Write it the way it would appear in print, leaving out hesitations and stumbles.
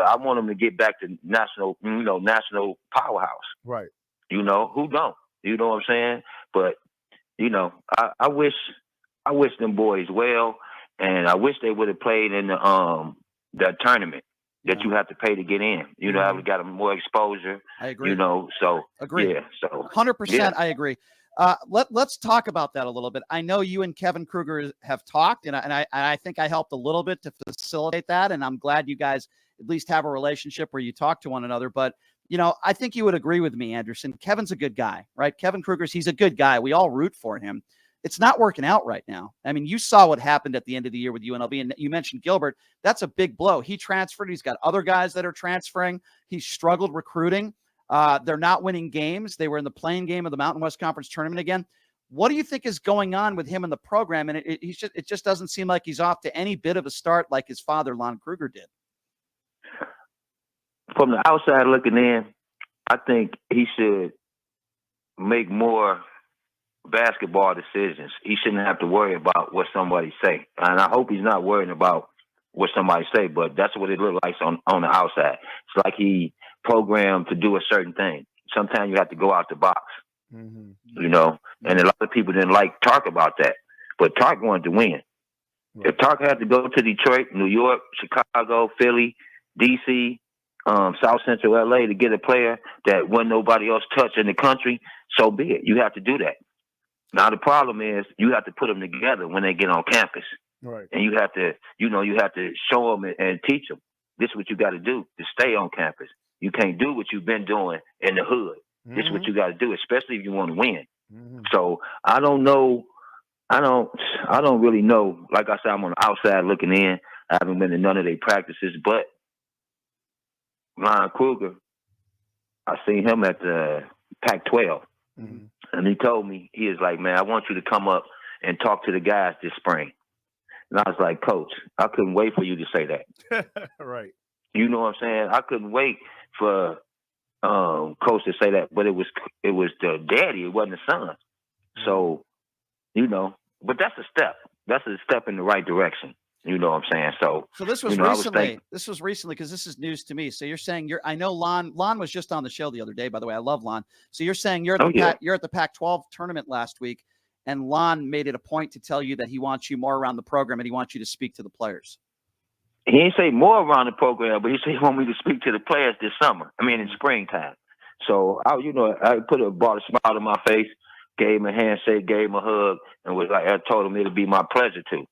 I want them to get back to national powerhouse. Right. Who don't? You know what I'm saying? But I wish them boys well, and I wish they would have played in the tournament that you have to pay to get in. I would got them more exposure. I agree. So Agree. yeah, so 100%. I agree. Let's talk about that a little bit. I know you and Kevin Kruger have talked, and I think I helped a little bit to facilitate that, and I'm glad you guys at least have a relationship where you talk to one another. But I think you would agree with me, Anderson. Kevin's a good guy, right? Kevin he's a good guy. We all root for him. It's not working out right now. I mean, you saw what happened at the end of the year with UNLV, and you mentioned Gilbert. That's a big blow. He transferred. He's got other guys that are transferring. He struggled recruiting. They're not winning games. They were in the playing game of the Mountain West Conference tournament again. What do you think is going on with him in the program? And it just doesn't seem like he's off to any bit of a start like his father, Lon Kruger, did. From the outside looking in, I think he should make more basketball decisions. He shouldn't have to worry about what somebody say. And I hope he's not worrying about what somebody say, but that's what it looks like on the outside. It's like he programmed to do a certain thing. Sometimes you have to go out the box, and a lot of people didn't like Tark about that. But Tark wanted to win. If Tark had to go to Detroit, New York, Chicago, Philly, D.C., South Central LA to get a player that wasn't nobody else touched in the country, so be it. You have to do that. Now the problem is you have to put them together when they get on campus, and you have to, show them and teach them. This is what you got to do to stay on campus. You can't do what you've been doing in the hood. This is what you got to do, especially if you want to win. So I don't know. I don't really know. Like I said, I'm on the outside looking in. I haven't been to none of their practices, but Lon Kruger, I seen him at the Pac-12, and he told me, he is like, man, I want you to come up and talk to the guys this spring. And I was like, Coach, I couldn't wait for you to say that. Right. You know what I'm saying? I couldn't wait for Coach to say that, but it was the daddy, it wasn't the son. So, but that's a step. That's a step in the right direction. You know what I'm saying? So this was recently. This was recently because this is news to me. So you're saying I know Lon was just on the show the other day. By the way, I love Lon. So you're saying you're at the Pac-12 tournament last week, and Lon made it a point to tell you that he wants you more around the program and he wants you to speak to the players. He didn't say more around the program, but he said he wanted me to speak to the players this summer. I mean, in springtime. So I brought a smile to my face, gave him a handshake, gave him a hug, and was like, I told him it'd be my pleasure to.